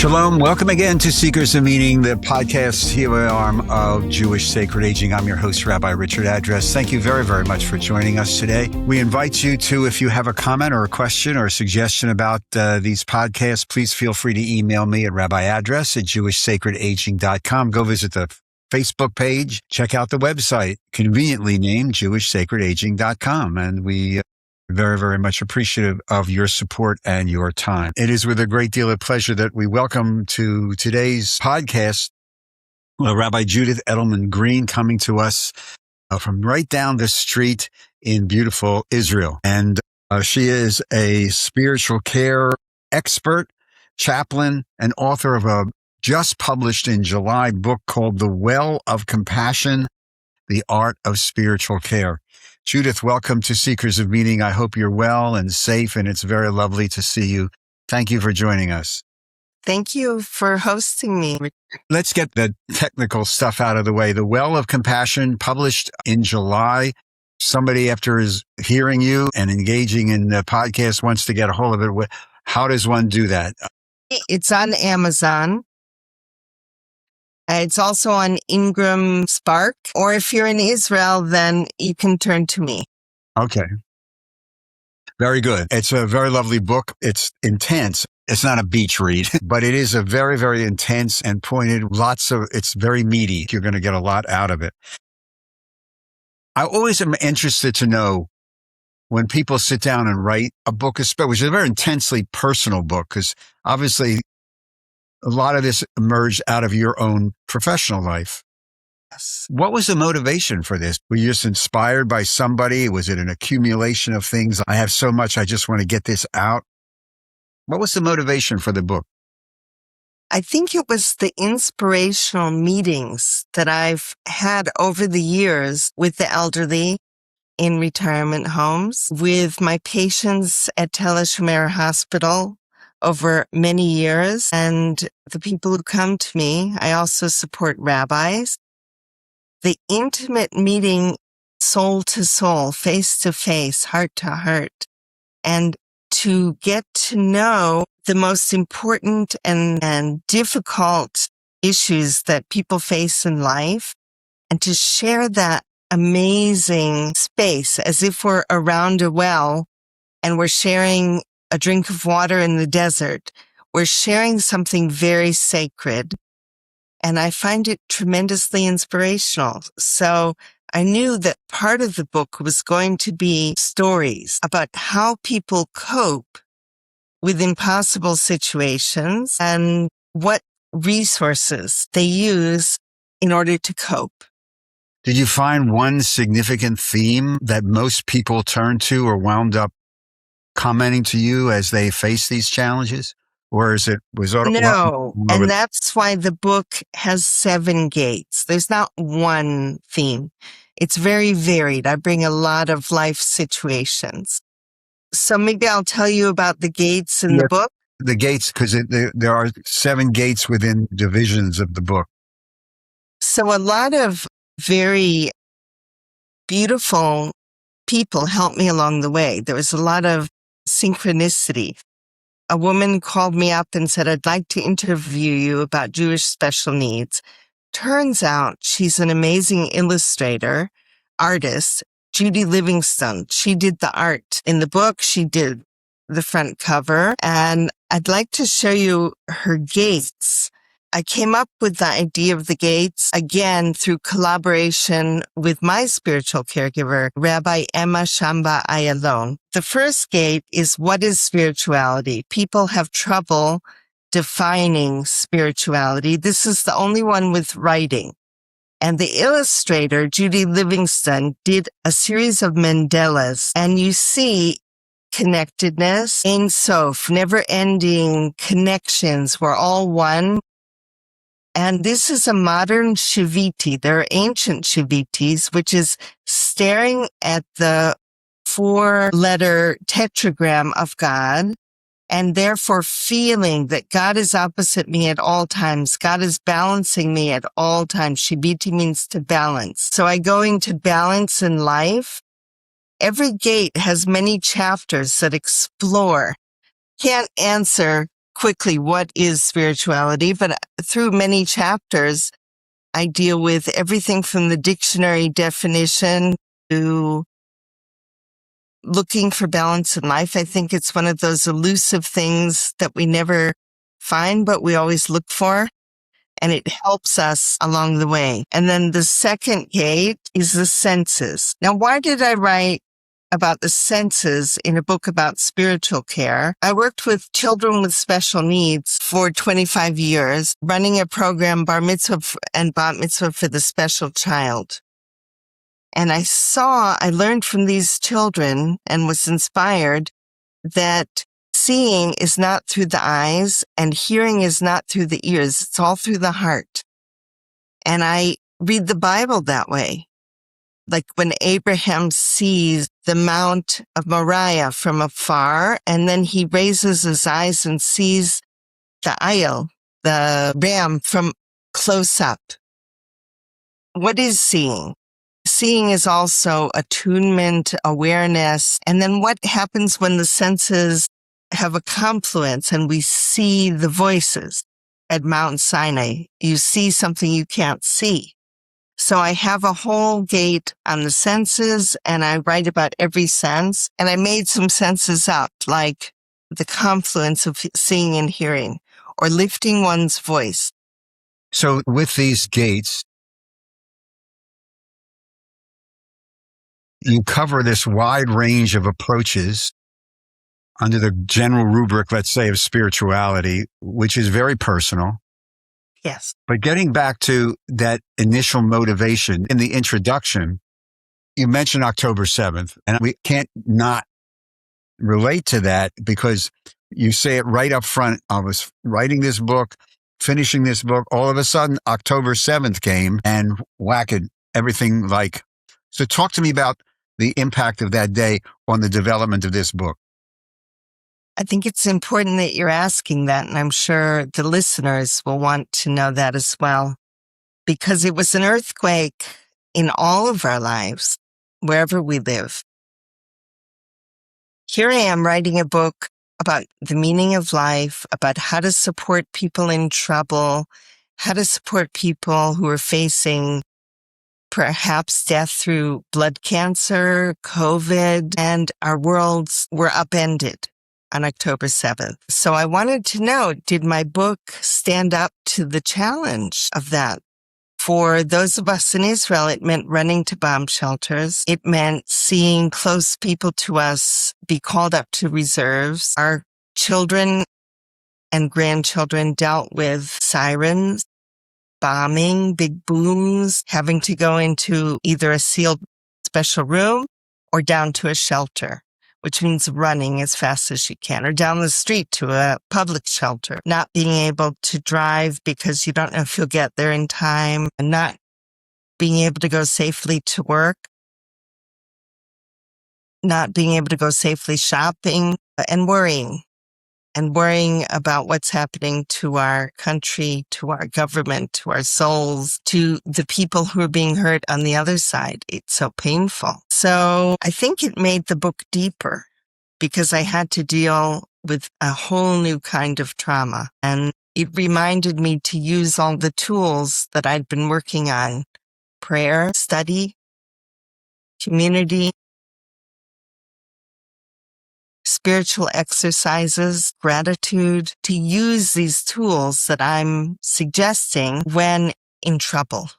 Shalom. Welcome again to Seekers of Meaning, the podcast here arm of Jewish Sacred Aging. I'm your host, Rabbi Richard Address. Thank you very, very much for joining us today. We invite you to, if you have a comment or a question or a suggestion about these podcasts, please feel free to email me at Rabbi Address at jewishsacredaging.com. Go visit the Facebook page. Check out the website, conveniently named jewishsacredaging.com. And we very, very much appreciative of your support and your time. It is with a great deal of pleasure that we welcome to today's podcast Rabbi Judith Edelman-Green, coming to us from right down the street in beautiful Israel. And she is a spiritual care expert, chaplain, and author of a just published in July book called The Well of Compassion, The Art of Spiritual Care. Judith, welcome to Seekers of Meaning. I hope you're well and safe, and it's very lovely to see you. Thank you for joining us. Thank you for hosting me. Let's get the technical stuff out of the way. The Well of Compassion, published in July. Somebody, after is hearing you and engaging in the podcast, wants to get a hold of it. How does one do that? It's on Amazon. It's also on Ingram Spark, or if you're in Israel, then you can turn to me. Okay. Very good. It's a very lovely book. It's intense. It's not a beach read, but it is a very, very intense and pointed. It's very meaty. You're going to get a lot out of it. I always am interested to know when people sit down and write a book, which is a very intensely personal book, because obviously a lot of this emerged out of your own professional life. Yes. What was the motivation for this? Were you just inspired by somebody? Was it an accumulation of things? I have so much, I just want to get this out. What was the motivation for the book? I think it was the inspirational meetings that I've had over the years with the elderly in retirement homes, with my patients at Tel HaShomer Hospital over many years, and the people who come to me. I also support rabbis. The intimate meeting, soul to soul, face to face, heart to heart, and to get to know the most important and difficult issues that people face in life, and to share that amazing space as if we're around a well and we're sharing a drink of water in the desert. We're sharing something very sacred. And I find it tremendously inspirational. So I knew that part of the book was going to be stories about how people cope with impossible situations and what resources they use in order to cope. Did you find one significant theme that most people turn to or wound up commenting to you as they face these challenges? Or No, and that's why the book has 7 gates. There's not one theme. It's very varied. I bring a lot of life situations. So maybe I'll tell you about the gates in the book. The gates, because there are 7 gates within divisions of the book. So a lot of very beautiful people helped me along the way. There was a lot of synchronicity. A woman called me up and said, "I'd like to interview you about Jewish special needs." Turns out she's an amazing illustrator, artist, Judy Livingstone. She did the art in the book. She did the front cover. And I'd like to show you her gates. I came up with the idea of the gates, again, through collaboration with my spiritual caregiver, Rabbi Emma Shamba Ayalon. The first gate is, what is spirituality? People have trouble defining spirituality. This is the only one with writing. And the illustrator, Judy Livingstone, did a series of mandalas, and you see connectedness, Ein Sof, never-ending connections. We're all one. And this is a modern Shiviti. There are ancient Shivitis, which is staring at the 4-letter tetragram of God, and therefore feeling that God is opposite me at all times. God is balancing me at all times. Shiviti means to balance. So I go into balance in life. Every gate has many chapters that explore. Can't answer quickly what is spirituality, but through many chapters, I deal with everything from the dictionary definition to looking for balance in life. I think it's one of those elusive things that we never find, but we always look for. And it helps us along the way. And then the second gate is the senses. Now, why did I write about the senses in a book about spiritual care? I worked with children with special needs for 25 years, running a program, bar mitzvah and bat mitzvah for the special child. And I learned from these children and was inspired that seeing is not through the eyes and hearing is not through the ears. It's all through the heart. And I read the Bible that way. Like when Abraham sees the Mount of Moriah from afar, and then he raises his eyes and sees the Ayil, the ram, from close up. What is seeing? Seeing is also attunement, awareness. And then what happens when the senses have a confluence and we see the voices at Mount Sinai? You see something you can't see. So I have a whole gate on the senses and I write about every sense. And I made some senses up, like the confluence of seeing and hearing or lifting one's voice. So with these gates, you cover this wide range of approaches under the general rubric, let's say, of spirituality, which is very personal. Yes. But getting back to that initial motivation in the introduction, you mentioned October 7th, and we can't not relate to that because you say it right up front. I was writing this book, finishing this book. All of a sudden, October 7th came and whacked everything like. So talk to me about the impact of that day on the development of this book. I think it's important that you're asking that, and I'm sure the listeners will want to know that as well, because it was an earthquake in all of our lives, wherever we live. Here I am writing a book about the meaning of life, about how to support people in trouble, how to support people who are facing perhaps death through blood cancer, COVID, and our worlds were upended on October 7th. So I wanted to know, did my book stand up to the challenge of that? For those of us in Israel, it meant running to bomb shelters. It meant seeing close people to us be called up to reserves. Our children and grandchildren dealt with sirens, bombing, big booms, having to go into either a sealed special room or down to a shelter, which means running as fast as you can, or down the street to a public shelter, not being able to drive because you don't know if you'll get there in time, and not being able to go safely to work, not being able to go safely shopping, and worrying about what's happening to our country, to our government, to our souls, to the people who are being hurt on the other side. It's so painful. So I think it made the book deeper because I had to deal with a whole new kind of trauma. And it reminded me to use all the tools that I'd been working on: prayer, study, community, spiritual exercises, gratitude, to use these tools that I'm suggesting when in trouble.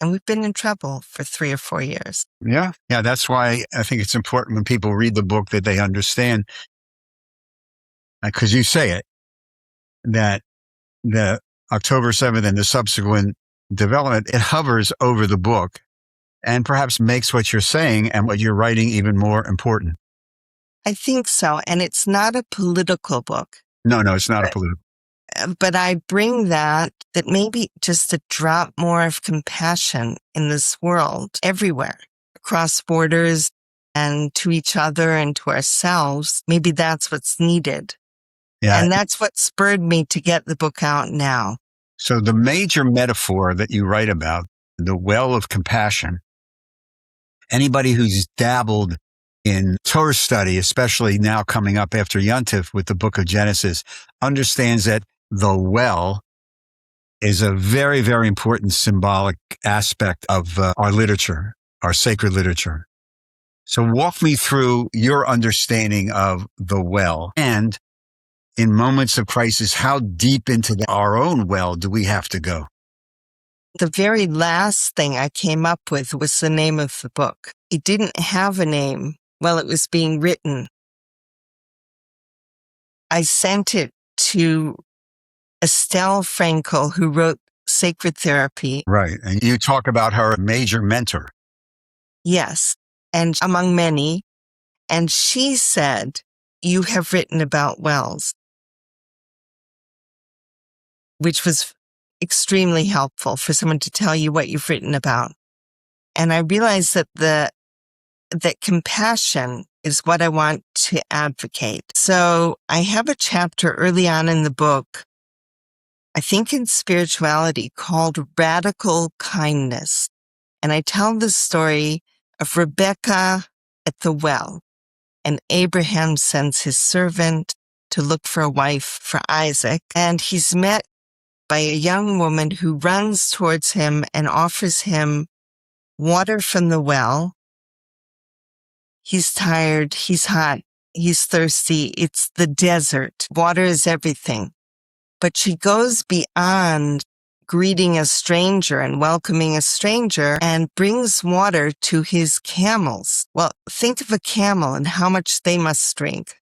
And we've been in trouble for 3 or 4 years. Yeah. That's why I think it's important when people read the book that they understand, because you say it, that the October 7th and the subsequent development, it hovers over the book and perhaps makes what you're saying and what you're writing even more important. I think so. And it's not a political book. No, it's not a political. But I bring that maybe just a drop more of compassion in this world, everywhere, across borders and to each other and to ourselves. Maybe that's what's needed. Yeah. And that's what spurred me to get the book out now. So the major metaphor that you write about, the well of compassion, anybody who's dabbled in Torah study, especially now coming up after Yontif with the book of Genesis, understands that the well is a very, very important symbolic aspect of our literature, our sacred literature. So walk me through your understanding of the well, and in moments of crisis, how deep into our own well do we have to go? The very last thing I came up with was the name of the book. It didn't have a name while it was being written. I sent it to Estelle Frankel, who wrote Sacred Therapy. Right. And you talk about her, a major mentor. Yes, and among many. And she said, "You have written about wells," which was extremely helpful for someone to tell you what you've written about. And I realized that that compassion is what I want to advocate. So I have a chapter early on in the book, I think in spirituality, called Radical Kindness. And I tell the story of Rebecca at the well, and Abraham sends his servant to look for a wife for Isaac. And he's met by a young woman who runs towards him and offers him water from the well. He's tired, he's hot, he's thirsty. It's the desert. Water is everything. But she goes beyond greeting a stranger and welcoming a stranger and brings water to his camels. Well, think of a camel and how much they must drink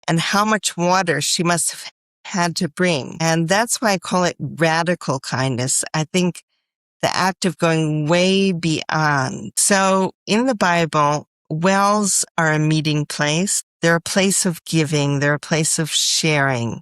and how much water she must have had to bring. And that's why I call it radical kindness. I think the act of going way beyond. So in the Bible, wells are a meeting place. They're a place of giving. They're a place of sharing.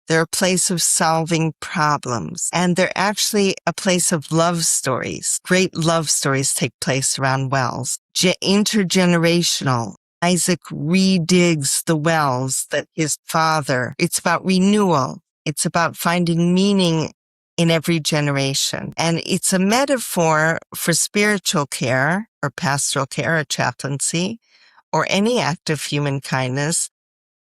They're a place of solving problems. And they're actually a place of love stories. Great love stories take place around wells. Intergenerational. Isaac redigs the wells that his father. It's about renewal. It's about finding meaning in every generation. And it's a metaphor for spiritual care or pastoral care or chaplaincy or any act of human kindness,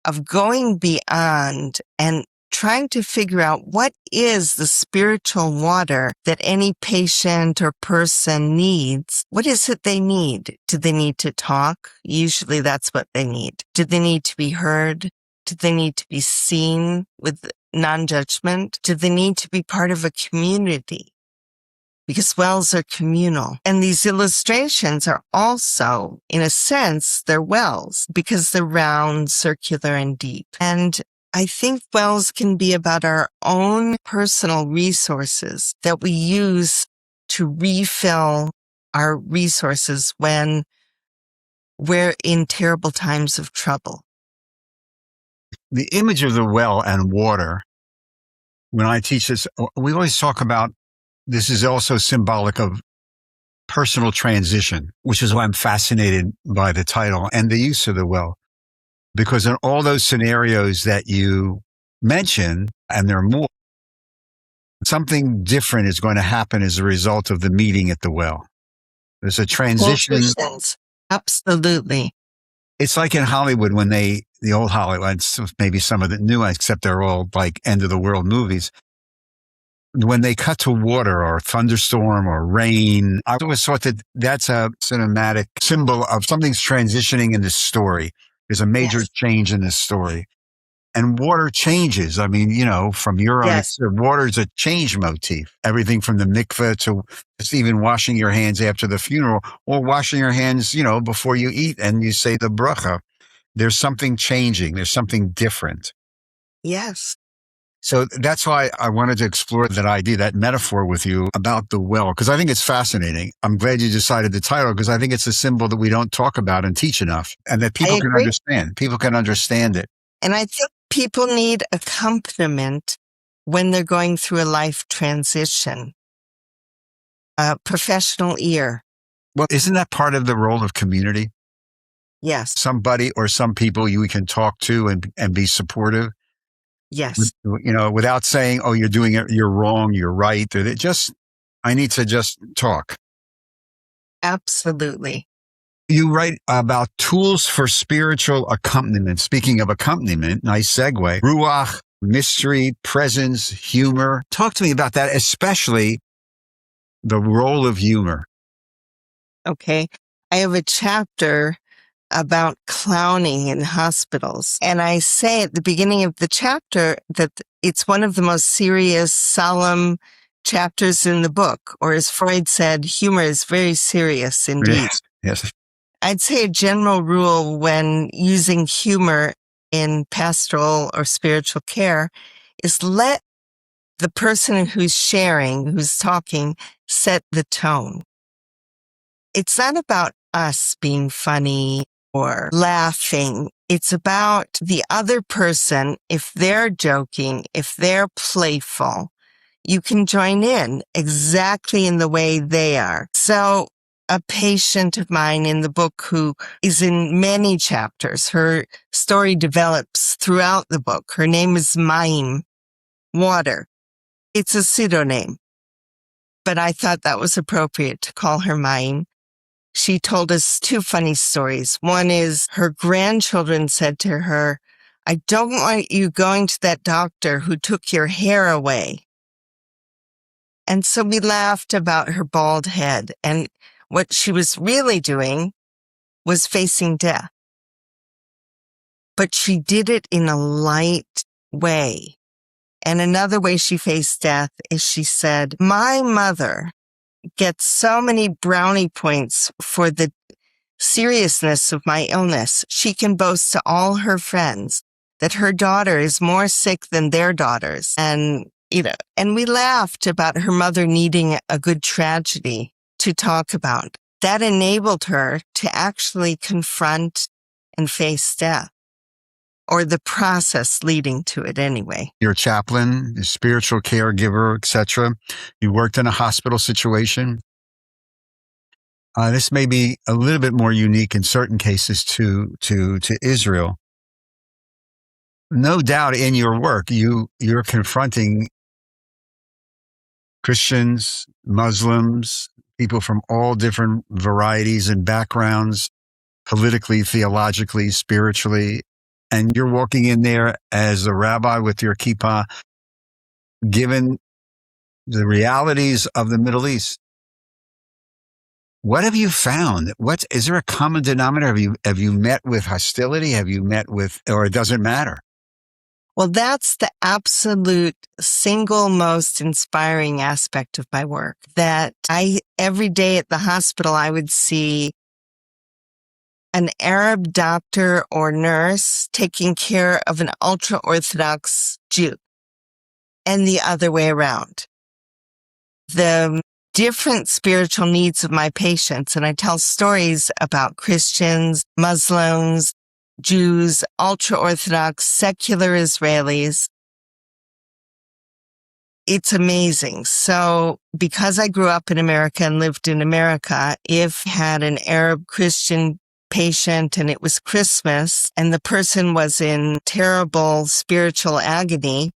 of going beyond and trying to figure out what is the spiritual water that any patient or person needs. What is it they need? Do they need to talk? Usually that's what they need. Do they need to be heard? Do they need to be seen with non-judgment? Do they need to be part of a community? Because wells are communal. And these illustrations are also, in a sense, they're wells because they're round, circular, and deep. And I think wells can be about our own personal resources that we use to refill our resources when we're in terrible times of trouble. The image of the well and water, when I teach this, we always talk about this is also symbolic of personal transition, which is why I'm fascinated by the title and the use of the well. Because in all those scenarios that you mention, and there are more, something different is going to happen as a result of the meeting at the well. There's a transition. Absolutely. It's like in Hollywood when the old Hollywood, maybe some of the new ones, except they're all like end of the world movies. When they cut to water or thunderstorm or rain, I always thought that that's a cinematic symbol of something's transitioning in the story. There's a major change in this story. And water changes. I mean, from your own, water is a change motif. Everything from the mikveh to just even washing your hands after the funeral or washing your hands, before you eat and you say the bracha. There's something changing. There's something different. Yes. So that's why I wanted to explore that idea, that metaphor with you about the well, because I think it's fascinating. I'm glad you decided the title because I think it's a symbol that we don't talk about and teach enough and that people can understand. People can understand it. And I think people need accompaniment when they're going through a life transition, a professional ear. Well, isn't that part of the role of community? Yes. Somebody or some people you can talk to and be supportive. Yes. Without saying, oh, you're doing it, you're wrong, you're right. I need to just talk. Absolutely. You write about tools for spiritual accompaniment. Speaking of accompaniment, nice segue. Ruach, mystery, presence, humor. Talk to me about that, especially the role of humor. Okay. I have a chapter about clowning in hospitals. And I say at the beginning of the chapter that it's one of the most serious, solemn chapters in the book. Or as Freud said, humor is very serious indeed. Yes. I'd say a general rule when using humor in pastoral or spiritual care is let the person who's sharing, who's talking, set the tone. It's not about us being funny or laughing. It's about the other person. If they're joking, if they're playful, you can join in exactly in the way they are. So a patient of mine in the book who is in many chapters, her story develops throughout the book. Her name is Mayim, water. It's a pseudonym, but I thought that was appropriate to call her Mayim. She told us two funny stories. One is her grandchildren said to her, "I don't want you going to that doctor who took your hair away." And so we laughed about her bald head. And what she was really doing was facing death. But she did it in a light way. And another way she faced death is she said, "My mother gets so many brownie points for the seriousness of my illness. She can boast to all her friends that her daughter is more sick than their daughters." And we laughed about her mother needing a good tragedy to talk about. That enabled her to actually confront and face death, or the process leading to it anyway. You're a chaplain, a spiritual caregiver, etc. You worked in a hospital situation. This may be a little bit more unique in certain cases to Israel. No doubt in your work, you're confronting Christians, Muslims, people from all different varieties and backgrounds, politically, theologically, spiritually. And you're walking in there as a rabbi with your kippah, given the realities of the Middle East. What have you found? Is there a common denominator? Have you met with hostility? Have you met with, or it doesn't matter? Well, that's the absolute single most inspiring aspect of my work. That every day at the hospital, I would see an Arab doctor or nurse taking care of an ultra-Orthodox Jew, and the other way around. The different spiritual needs of my patients, and I tell stories about Christians, Muslims, Jews, ultra-Orthodox, secular Israelis. It's amazing. So because I grew up in America and lived in America, if I had an Arab Christian patient and it was Christmas and the person was in terrible spiritual agony,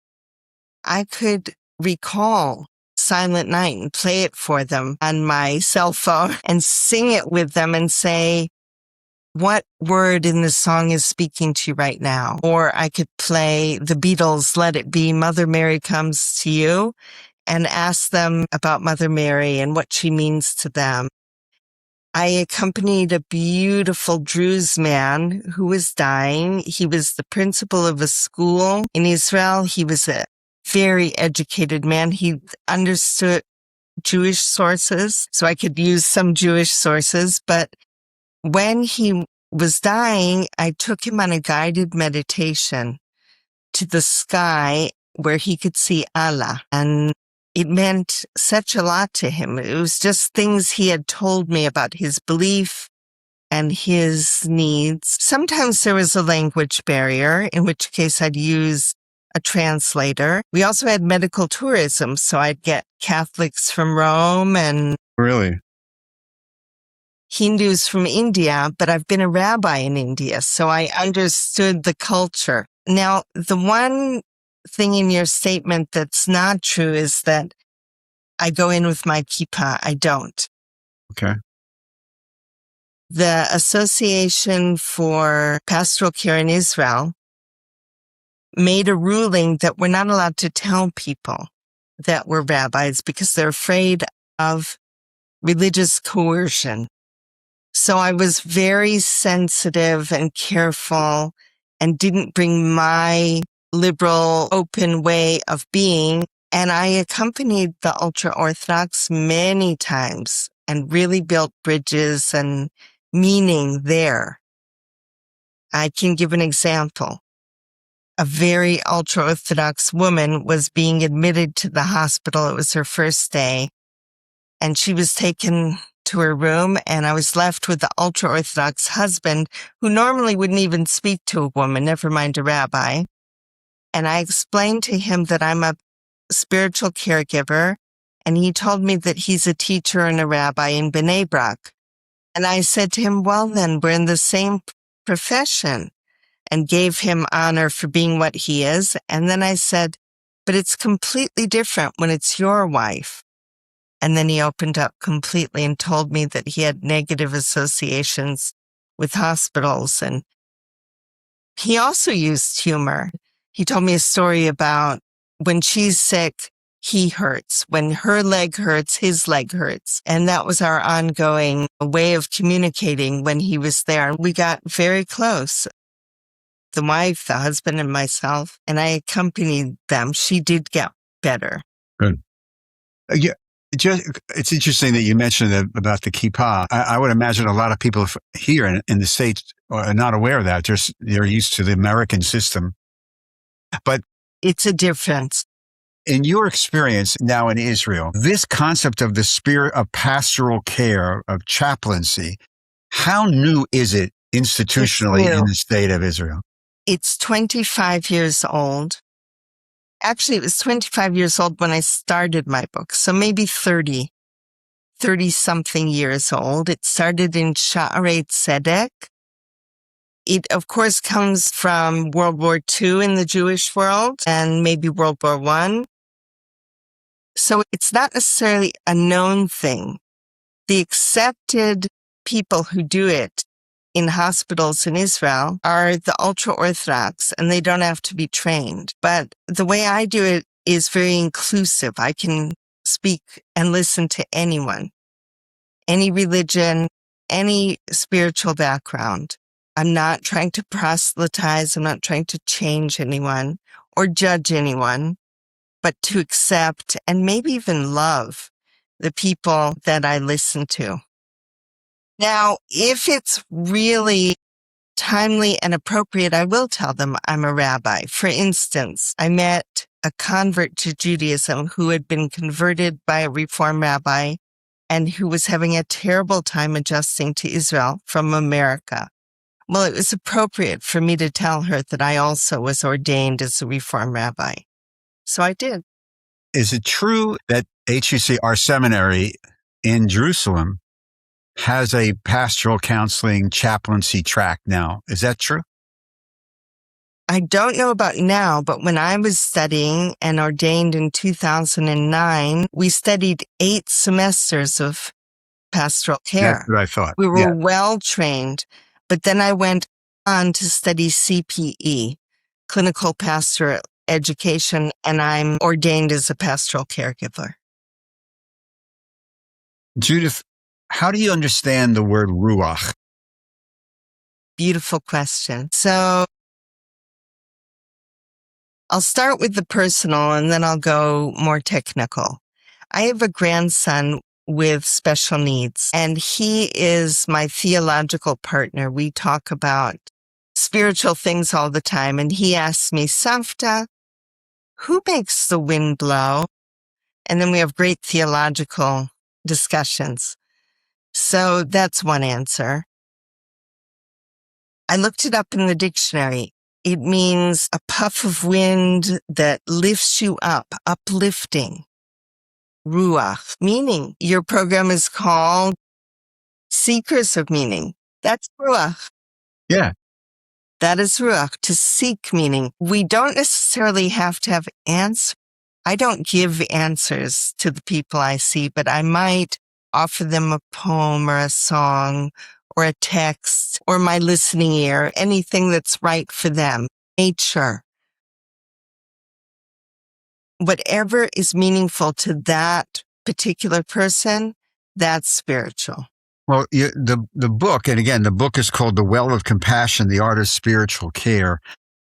I could recall Silent Night and play it for them on my cell phone and sing it with them and say, "What word in the song is speaking to you right now?" Or I could play the Beatles' "Let It Be, Mother Mary Comes to You," and ask them about Mother Mary and what she means to them. I accompanied a beautiful Druze man who was dying. He was the principal of a school in Israel. He was a very educated man. He understood Jewish sources, so I could use some Jewish sources. But when he was dying, I took him on a guided meditation to the sky where he could see Allah. And it meant such a lot to him. It was just things he had told me about his belief and his needs. Sometimes there was a language barrier, in which case I'd use a translator. We also had medical tourism, so I'd get Catholics from Rome and Really? Hindus from India, but I've been a rabbi in India, so I understood the culture. Now, the one thing in your statement that's not true is that I go in with my kippah. I don't. Okay. The Association for Pastoral Care in Israel made a ruling that we're not allowed to tell people that we're rabbis because they're afraid of religious coercion. So I was very sensitive and careful and didn't bring my liberal, open way of being. And I accompanied the ultra-Orthodox many times and really built bridges and meaning there. I can give an example. A very ultra-Orthodox woman was being admitted to the hospital. It was her first day. And she was taken to her room, and I was left with the ultra-Orthodox husband, who normally wouldn't even speak to a woman, never mind a rabbi. And I explained to him that I'm a spiritual caregiver, and he told me that he's a teacher and a rabbi in Bnei Brak. And I said to him, well, then we're in the same profession, and gave him honor for being what he is. And then I said, but it's completely different when it's your wife. And then he opened up completely and told me that he had negative associations with hospitals. And he also used humor. He told me a story about when she's sick, he hurts. When her leg hurts, his leg hurts. And that was our ongoing way of communicating when he was there. And we got very close. The wife, the husband, and myself, and I accompanied them. She did get better. Good. Yeah. It's interesting that you mentioned about the kippah. I would imagine a lot of people here in the States are not aware of that. They're used to the American system. But it's a difference. In your experience now in Israel, this concept of the spirit of pastoral care, of chaplaincy, how new is it institutionally in the state of Israel? It's 25 years old. Actually, it was 25 years old when I started my book, so maybe 30-something years old. It started in Sha'arei Tzedek. It, of course, comes from World War II in the Jewish world and maybe World War I. So it's not necessarily a known thing. The accepted people who do it in hospitals in Israel are the ultra-Orthodox, and they don't have to be trained. But the way I do it is very inclusive. I can speak and listen to anyone, any religion, any spiritual background. I'm not trying to proselytize. I'm not trying to change anyone or judge anyone, but to accept and maybe even love the people that I listen to. Now, if it's really timely and appropriate, I will tell them I'm a rabbi. For instance, I met a convert to Judaism who had been converted by a Reform rabbi and who was having a terrible time adjusting to Israel from America. Well, it was appropriate for me to tell her that I also was ordained as a Reform rabbi. So I did. Is it true that HUC, our seminary in Jerusalem, has a pastoral counseling chaplaincy track now? Is that true? I don't know about now, but when I was studying and ordained in 2009, we studied 8 semesters of pastoral care. That's what I thought. We were well trained, but then I went on to study CPE, Clinical Pastoral Education, and I'm ordained as a pastoral caregiver. Judith, how do you understand the word ruach? Beautiful question. So I'll start with the personal and then I'll go more technical. I have a grandson with special needs, and he is my theological partner. We talk about spiritual things all the time, and he asks me, Savta, who makes the wind blow? And then we have great theological discussions. So that's one answer. I looked it up in the dictionary. It means a puff of wind that lifts you up, uplifting. Ruach, meaning. Your program is called Seekers of Meaning. That's Ruach. Yeah. That is Ruach, to seek meaning. We don't necessarily have to have answers. I don't give answers to the people I see, but I might offer them a poem or a song or a text or my listening ear, anything that's right for them. Nature. Whatever is meaningful to that particular person, that's spiritual. Well, the book, and again, the book is called The Well of Compassion, The Art of Spiritual Care,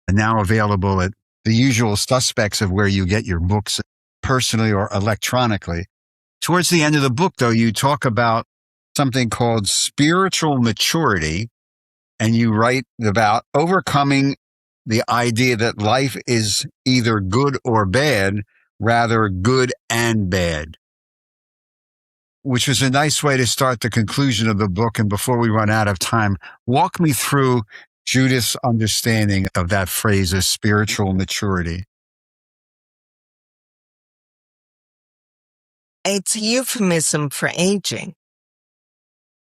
and now available at the usual suspects of where you get your books, personally or electronically. Towards the end of the book, though, you talk about something called spiritual maturity, and you write about overcoming the idea that life is either good or bad, rather good and bad, which was a nice way to start the conclusion of the book. And before we run out of time, walk me through Judith's understanding of that phrase of spiritual maturity. It's a euphemism for aging.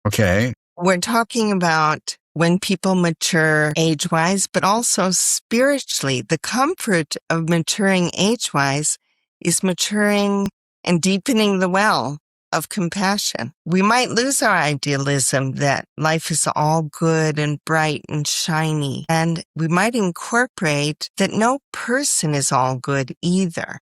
Okay. We're talking about when people mature age-wise, but also spiritually. The comfort of maturing age-wise is maturing and deepening the well of compassion. We might lose our idealism that life is all good and bright and shiny, and we might incorporate that no person is all good either,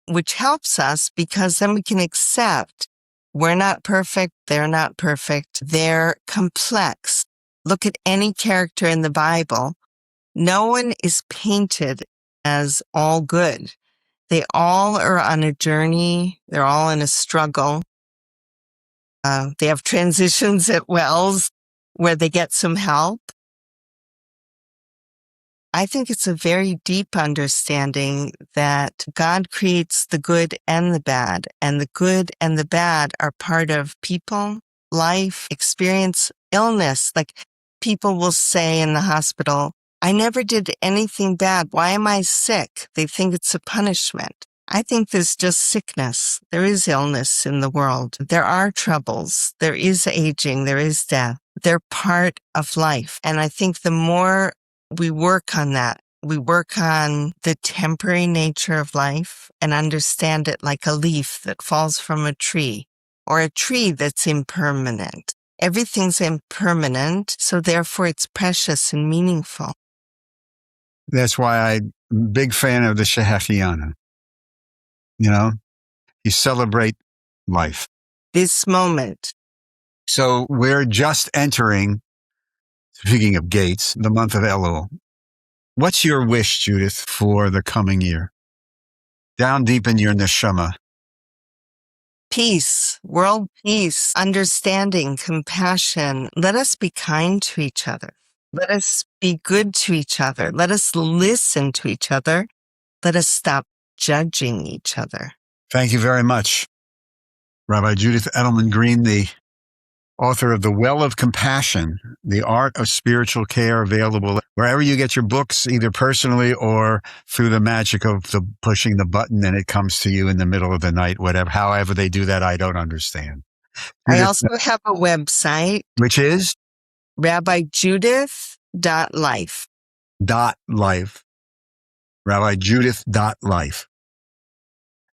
which helps us because then we can accept we're not perfect, they're not perfect, they're complex. Look at any character in the Bible. No one is painted as all good. They all are on a journey. They're all in a struggle. They have transitions at wells where they get some help. I think it's a very deep understanding that God creates the good and the bad, and the good and the bad are part of people, life, experience, illness. Like people will say in the hospital, I never did anything bad. Why am I sick? They think it's a punishment. I think there's just sickness. There is illness in the world. There are troubles. There is aging. There is death. They're part of life. And I think the more we work on that, we work on the temporary nature of life and understand it like a leaf that falls from a tree or a tree that's impermanent. Everything's impermanent, so therefore it's precious and meaningful. That's why I'm a big fan of the Shehechiana. You know, you celebrate life. This moment. So we're just entering, speaking of gates, the month of Elul. What's your wish, Judith, for the coming year? Down deep in your neshama. Peace, world peace, understanding, compassion. Let us be kind to each other. Let us be good to each other. Let us listen to each other. Let us stop judging each other. Thank you very much. Rabbi Judith Edelman-Green, the author of The Well of Compassion, The Art of Spiritual Care, available wherever you get your books, either personally or through the magic of pushing the button and it comes to you in the middle of the night, whatever. However they do that, I don't understand. I also have a website. Which is? RabbiJudith.life. .life. RabbiJudith.life.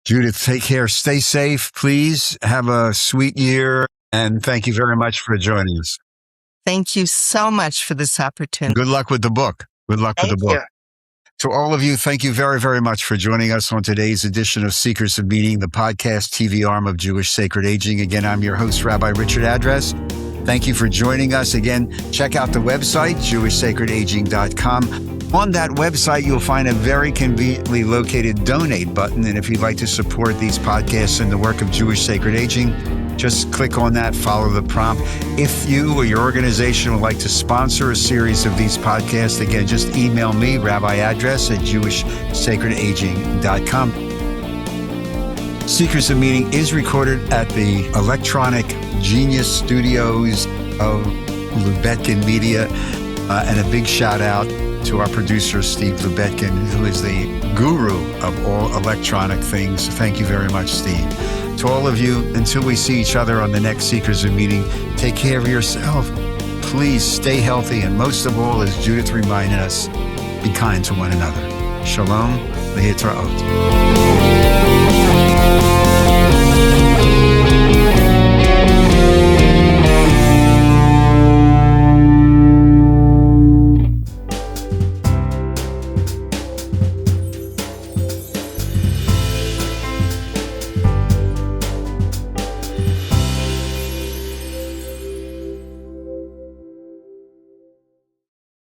Judith, take care. Stay safe, please. Have a sweet year. And thank you very much for joining us. Thank you so much for this opportunity. Good luck with the book. Good luck with the book. You. To all of you, thank you very, very much for joining us on today's edition of Seekers of Meaning, the podcast TV arm of Jewish Sacred Aging. Again, I'm your host, Rabbi Richard Address. Thank you for joining us. Again, check out the website, jewishsacredaging.com. On that website, you'll find a very conveniently located donate button. And if you'd like to support these podcasts and the work of Jewish Sacred Aging, just click on that, follow the prompt. If you or your organization would like to sponsor a series of these podcasts, again, just email me, Rabbi Address at jewishsacredaging.com. Seekers of Meaning is recorded at the Electronic Genius Studios of Lubetkin Media. And a big shout out to our producer, Steve Lubetkin, who is the guru of all electronic things. Thank you very much, Steve. To all of you, until we see each other on the next Seekers of Meaning, take care of yourself. Please stay healthy. And most of all, as Judith reminded us, be kind to one another. Shalom, lehitraot.